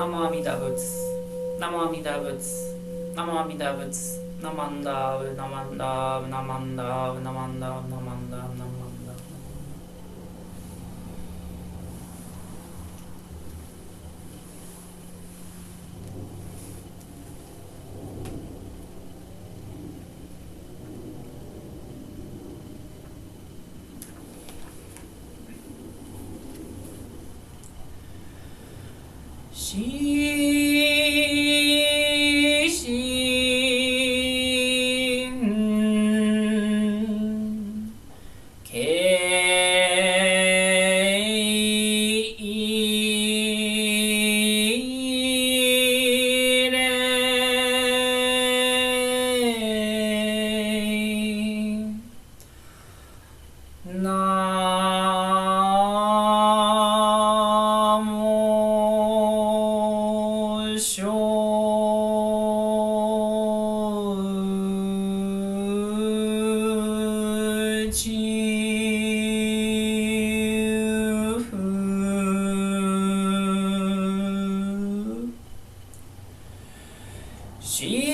Namo Amida Butsu. Namo Amida Butsu. Namo Amida Butsu. Namanda, Namanda, Namanda, Namanda, Namanda, Namanda. Shi Shin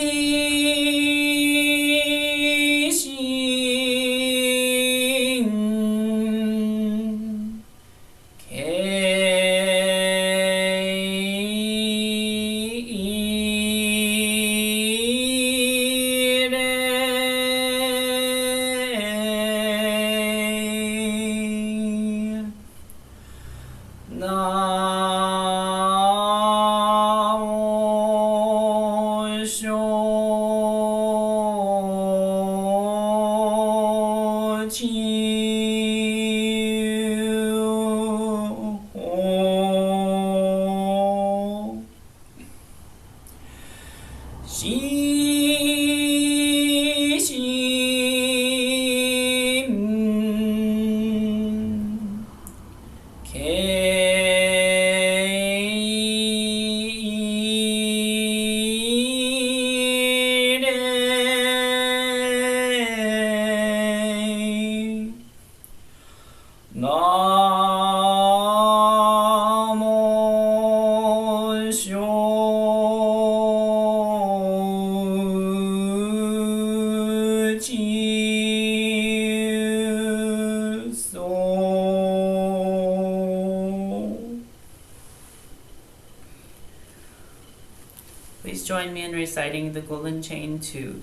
Please join me in reciting the Golden Chain 2.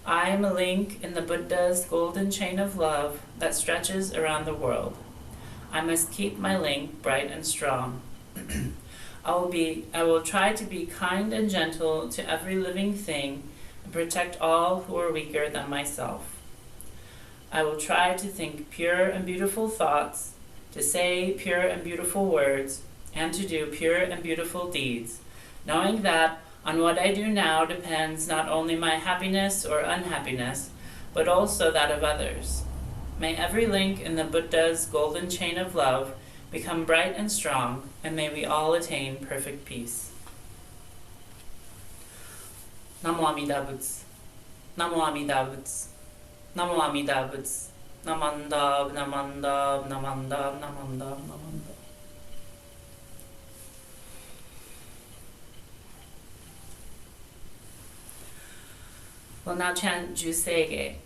I am a link in the Buddha's golden chain of love that stretches around the world. I must keep my link bright and strong. I will try to be kind and gentle to every living thing and protect all who are weaker than myself. I will try to think pure and beautiful thoughts, to say pure and beautiful words, and to do pure and beautiful deeds, knowing that on what I do now depends not only my happiness or unhappiness, but also that of others. May every link in the Buddha's golden chain of love become bright and strong, and may we all attain perfect peace. Namo Amida Butsu. Namo Amida Butsu. Namo Amida Butsu. Namanda, Namanda, Namanda, Namanda, Namanda. We'll now chant Jūseige.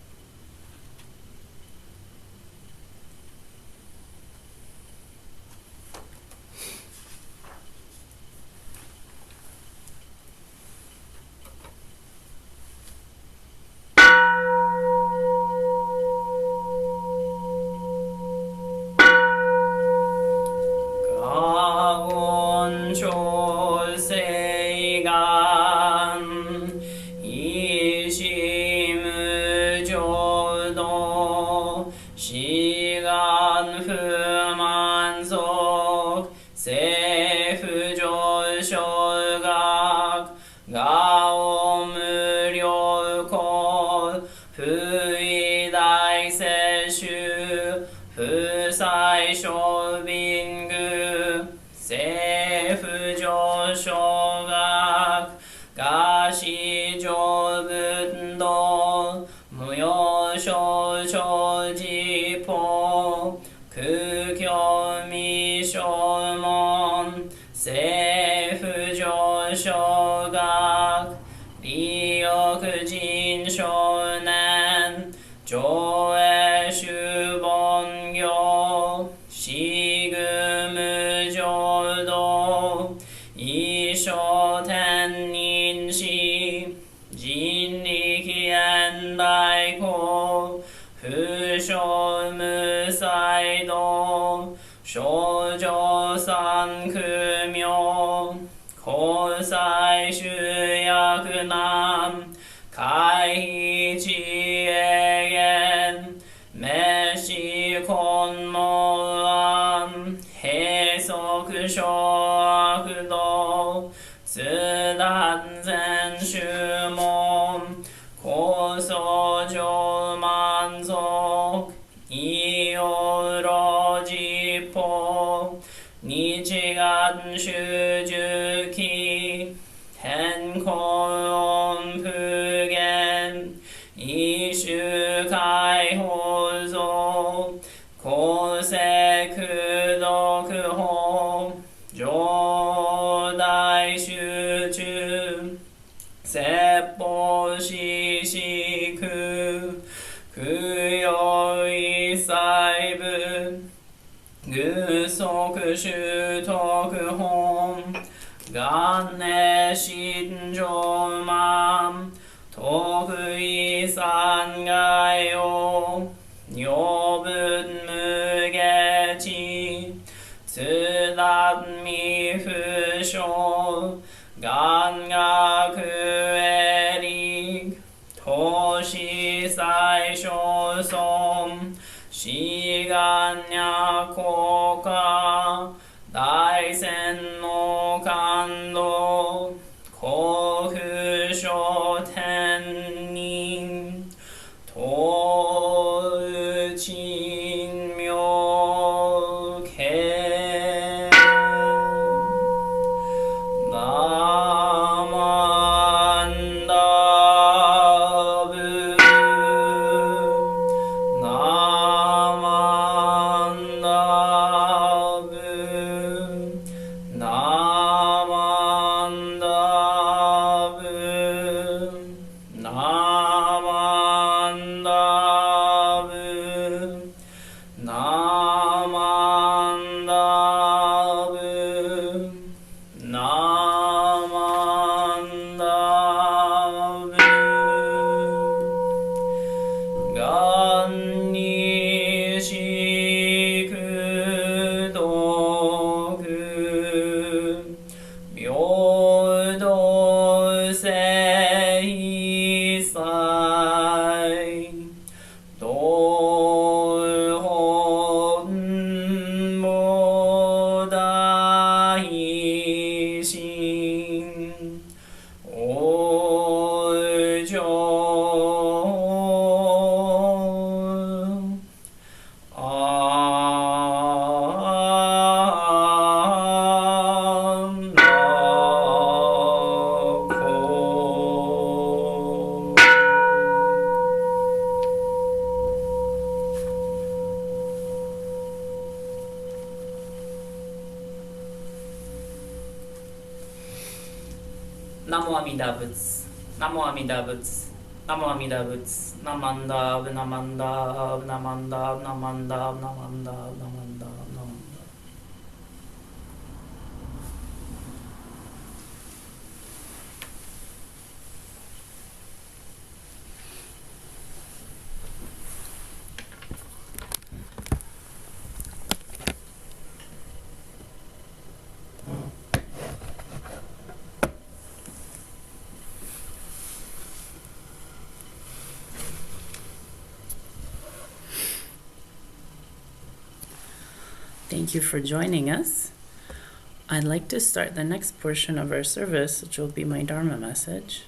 無才道少女三苦名交際集約難回避知恵言滅死根門案閉塞小悪道通断全宗門高僧上満足異様老実法日願修十期変更音普賢一種解放像公正功徳法上大集中説法ししく供養一切部具足習徳本元年心上満得意三害を女分無下地通達未不詳願学営力投資最小損志願や効果大戦の感動幸福書天人東宇珍妙見ナマンダブナマンダブナマンダブナマンダブナマンダブナマンダブ願にしく徳平等性際道本も大心往生ナモアミダ仏ナモアミダ仏ナモアミダ仏ナマンダブナマンダブナマンダブナマンダブナマンダブナマンダブナマンダブナマンダ Thank you for joining us. I'd like to start the next portion of our service, which will be my Dharma message.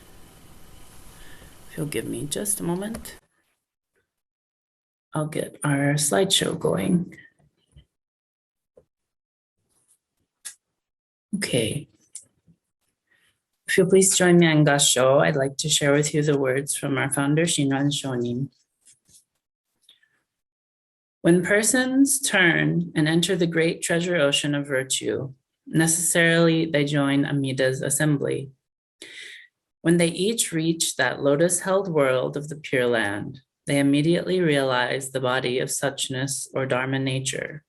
If you'll give me just a moment, I'll get our slideshow going. Okay. If you'll please join me on Kansho, I'd like to share with you the words from our founder, Shinran Shonin. When persons turn and enter the great treasure ocean of virtue, necessarily they join Amida's assembly. When they each reach that lotus-held world of the Pure Land, they immediately realize the body of suchness or Dharma nature.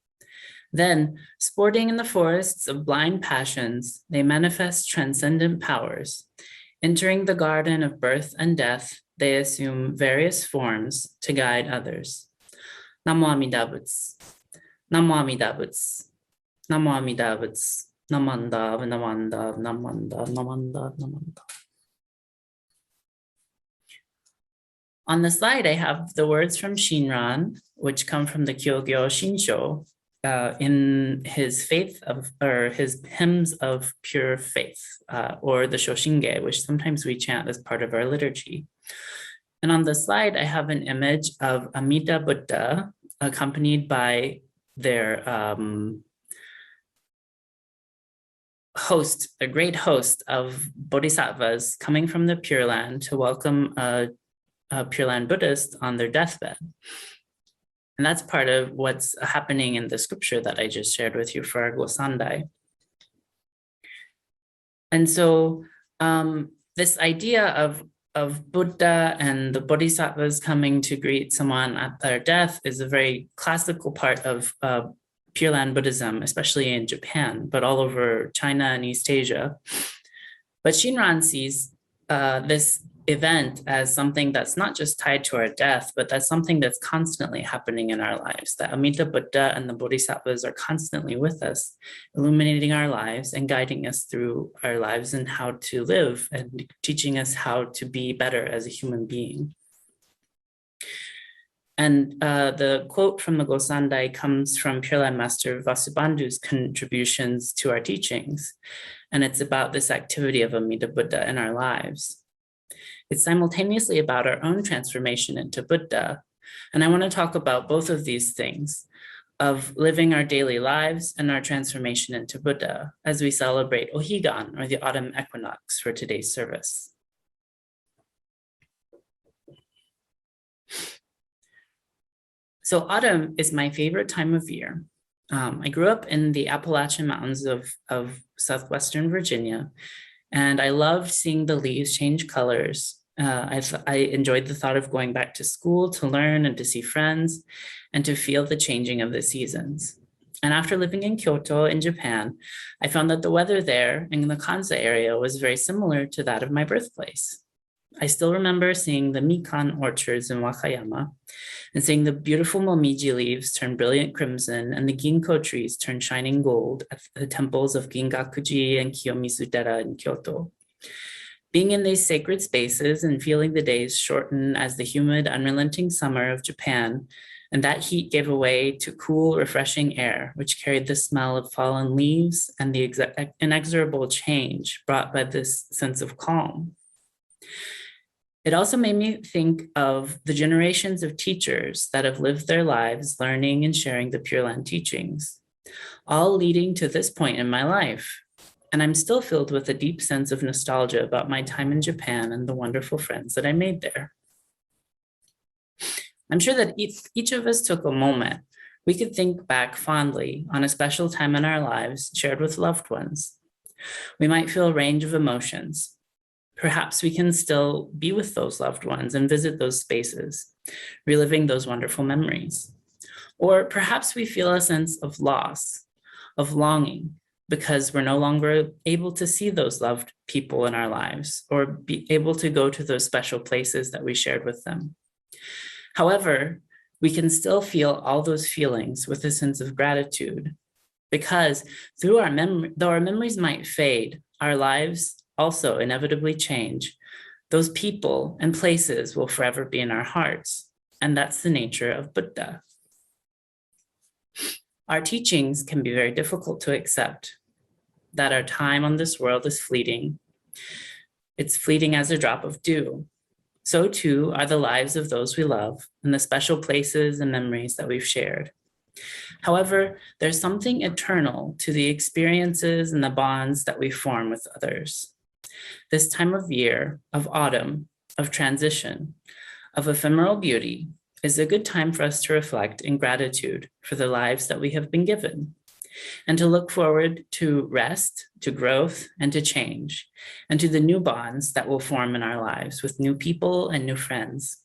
Then, sporting in the forests of blind passions, they manifest transcendent powers. Entering the garden of birth and death, they assume various forms to guide others. Namo Amida Butsu. Namo Amida Butsu. Namo Amida Butsu. Namandav, Namandav, Namandav, Namandav, Namandav. On the slide, I have the words from Shinran, which come from the Kyogyo Shinsho, in his his hymns of pure faith, or the Shoshinge, which sometimes we chant as part of our liturgy. And on the slide, I have an image of Amida Buddha accompanied by their host, a great host of bodhisattvas coming from the Pure Land to welcome a Pure Land Buddhist on their deathbed. And that's part of what's happening in the scripture that I just shared with you for our Gosandai. And so this idea of Buddha and the bodhisattvas coming to greet someone at their death is a very classical part of Pure Land Buddhism, especially in Japan, but all over China and East Asia. But Shinran sees this event as something that's not just tied to our death, but that's something that's constantly happening in our lives, that Amida Buddha and the bodhisattvas are constantly with us, illuminating our lives and guiding us through our lives and how to live and teaching us how to be better as a human being. And the quote from the Gosandai comes from Pure Land Master Vasubandhu's contributions to our teachings. And it's about this activity of Amida Buddha in our lives. It's simultaneously about our own transformation into Buddha. And I want to talk about both of these things, of living our daily lives and our transformation into Buddha as we celebrate Ohigan, or the autumn equinox, for today's service. So autumn is my favorite time of year. I grew up in the Appalachian Mountains of southwestern Virginia, and I loved seeing the leaves change colors. I enjoyed the thought of going back to school to learn and to see friends and to feel the changing of the seasons. And after living in Kyoto in Japan, I found that the weather there in the Kansho area was very similar to that of my birthplace. I still remember seeing the mikan orchards in Wakayama and seeing the beautiful momiji leaves turn brilliant crimson and the ginkgo trees turn shining gold at the temples of Gingakuji and Kiyomizu-dera in Kyoto. Being in these sacred spaces and feeling the days shorten as the humid, unrelenting summer of Japan, and that heat gave way to cool, refreshing air, which carried the smell of fallen leaves and the inexorable change brought by this sense of calm. It also made me think of the generations of teachers that have lived their lives learning and sharing the Pure Land teachings, all leading to this point in my life. And I'm still filled with a deep sense of nostalgia about my time in Japan and the wonderful friends that I made there. I'm sure that each of us took a moment. We could think back fondly on a special time in our lives shared with loved ones. We might feel a range of emotions. Perhaps we can still be with those loved ones and visit those spaces, reliving those wonderful memories. Or perhaps we feel a sense of loss, of longing, because we're no longer able to see those loved people in our lives or be able to go to those special places that we shared with them. However, we can still feel all those feelings with a sense of gratitude, because though our memories might fade, our lives also inevitably change. Those people and places will forever be in our hearts, and that's the nature of Buddha. Our teachings can be very difficult to accept, that our time on this world is fleeting. It's fleeting as a drop of dew. So too are the lives of those we love and the special places and memories that we've shared. However, there's something eternal to the experiences and the bonds that we form with others. This time of year, of autumn, of transition, of ephemeral beauty, is a good time for us to reflect in gratitude for the lives that we have been given, and to look forward to rest, to growth, and to change, and to the new bonds that will form in our lives with new people and new friends.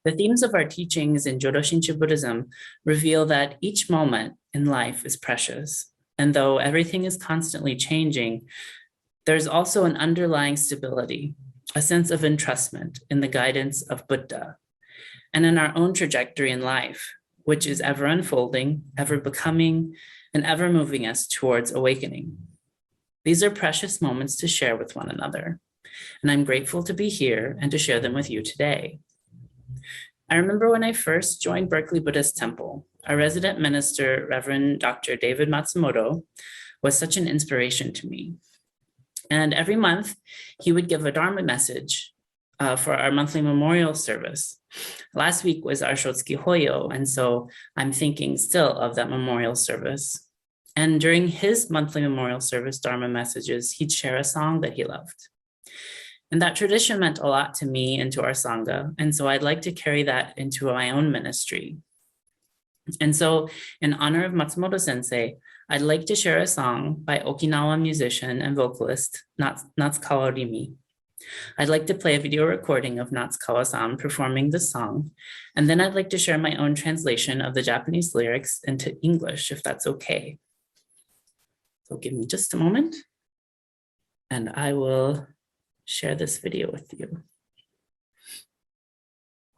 The themes of our teachings in Jodo Shinshu Buddhism reveal that each moment in life is precious, and though everything is constantly changing, there's also an underlying stability, a sense of entrustment in the guidance of Buddha. and in our own trajectory in life, which is ever unfolding, ever becoming, and ever moving us towards awakening. These are precious moments to share with one another, and I'm grateful to be here and to share them with you today. I remember when I first joined Berkeley Buddhist Temple, our resident minister, Reverend Dr. David Matsumoto, was such an inspiration to me. And every month, he would give a Dharma message for our monthly memorial service. Last week was our Shotsuki Hoyo, and so I'm thinking still of that memorial service. And during his monthly memorial service Dharma messages, he'd share a song that he loved. And that tradition meant a lot to me and to our Sangha, and so I'd like to carry that into my own ministry. And so, in honor of Matsumoto Sensei, I'd like to share a song by Okinawa musician and vocalist Natsukawa Rimi. I'd like to play a video recording of Natsukawa-san performing this song, and then I'd like to share my own translation of the Japanese lyrics into English, if that's okay. So give me just a moment, and I will share this video with you.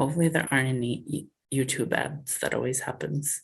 Hopefully there aren't any YouTube ads. That always happens.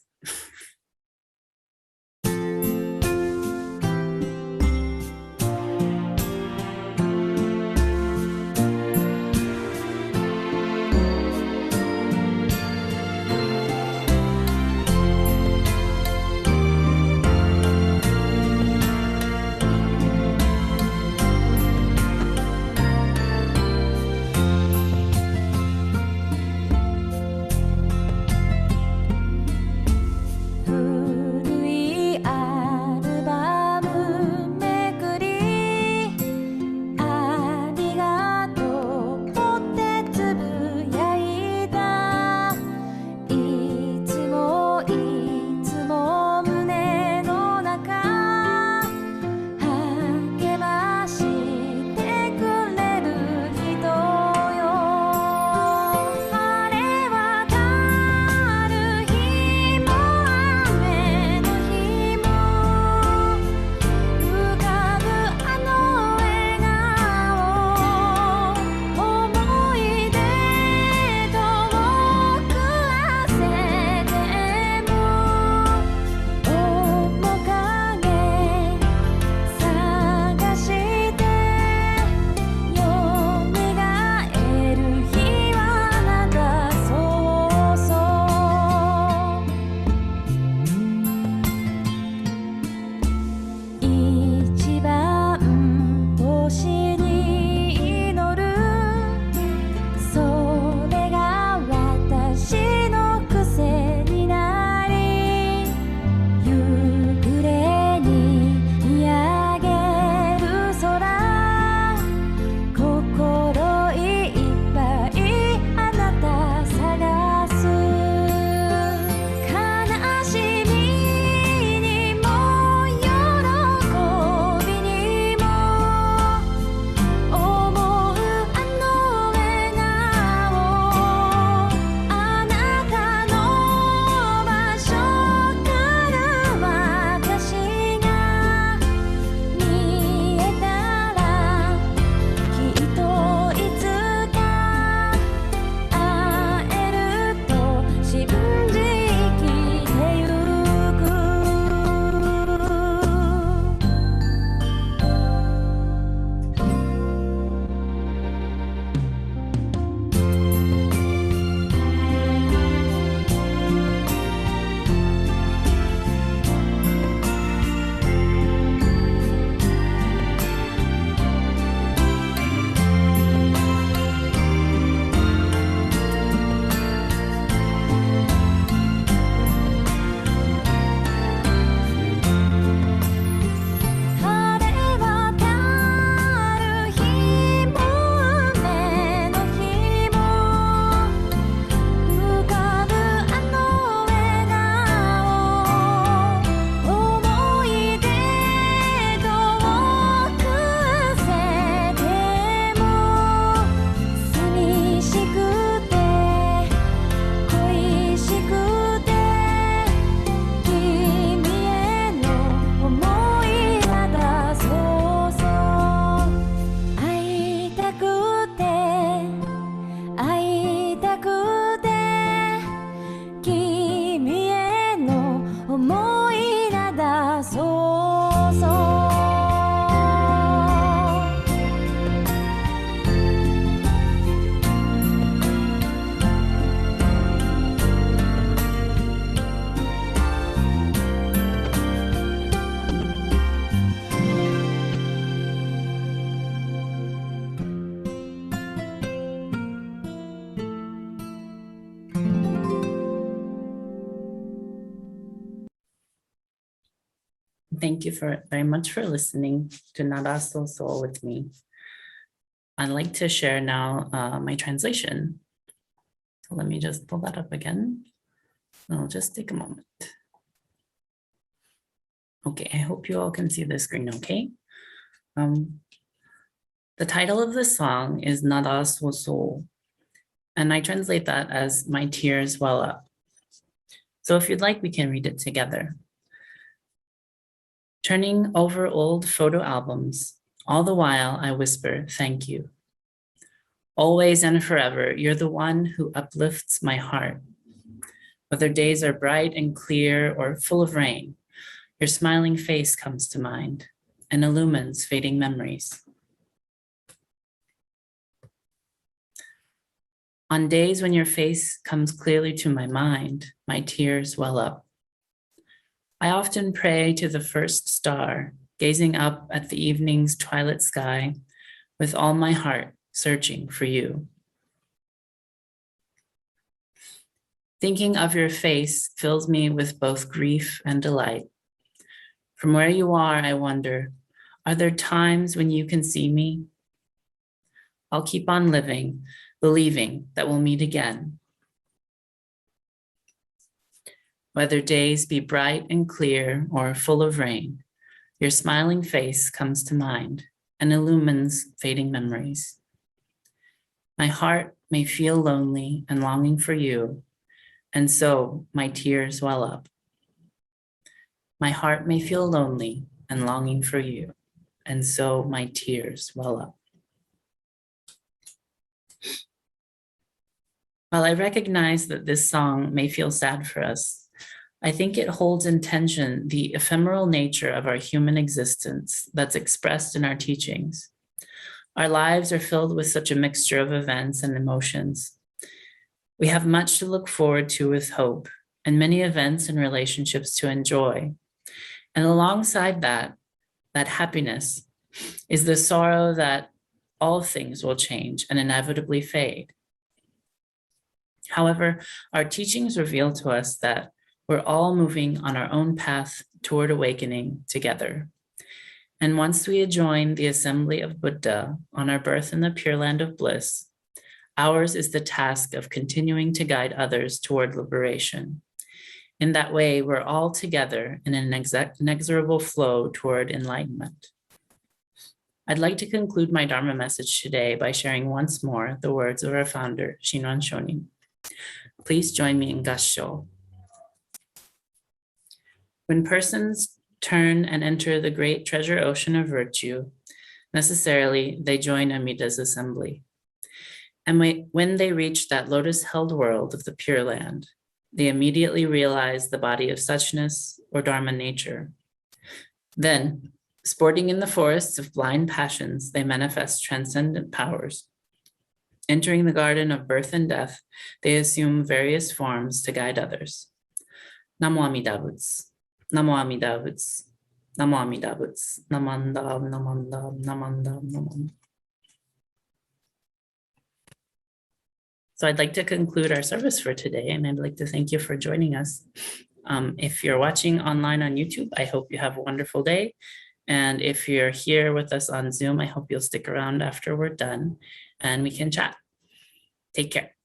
Thank you very much for listening to Nada So Soul with me. I'd like to share now my translation. So let me just pull that up again. I'll just take a moment. Okay, I hope you all can see the screen okay. The title of the song is Nada So Soul, and I translate that as My Tears Well Up. So if you'd like, we can read it together. Turning over old photo albums, all the while I whisper, thank you. Always and forever, you're the one who uplifts my heart. Whether days are bright and clear or full of rain, your smiling face comes to mind and illumines fading memories. On days when your face comes clearly to my mind, my tears well up. I often pray to the first star, gazing up at the evening's twilight sky, with all my heart searching for you. Thinking of your face fills me with both grief and delight. From where you are, I wonder, are there times when you can see me? I'll keep on living, believing that we'll meet again. Whether days be bright and clear or full of rain, your smiling face comes to mind and illumines fading memories. My heart may feel lonely and longing for you, and so my tears well up. My heart may feel lonely and longing for you, and so my tears well up. While I recognize that this song may feel sad for us, I think it holds in tension the ephemeral nature of our human existence that's expressed in our teachings. Our lives are filled with such a mixture of events and emotions. We have much to look forward to with hope, and many events and relationships to enjoy. And alongside that happiness is the sorrow that all things will change and inevitably fade. However, our teachings reveal to us that we're all moving on our own path toward awakening together. And once we join the assembly of Buddha on our birth in the Pure Land of Bliss, ours is the task of continuing to guide others toward liberation. In that way, we're all together in an inexorable flow toward enlightenment. I'd like to conclude my Dharma message today by sharing once more the words of our founder, Shinran Shonin. Please join me in Kansho. When persons turn and enter the great treasure ocean of virtue, necessarily they join Amida's assembly. And when they reach that lotus-held world of the Pure Land, they immediately realize the body of suchness or Dharma nature. Then, sporting in the forests of blind passions, they manifest transcendent powers. Entering the garden of birth and death, they assume various forms to guide others. Namo Amida Butsu. Namo Amida Butsu. Namo Amida Butsu. Namandam, namandam, namandam, namandam. So I'd like to conclude our service for today, and I'd like to thank you for joining us. If you're watching online on YouTube, I hope you have a wonderful day. And if you're here with us on Zoom, I hope you'll stick around after we're done and we can chat. Take care.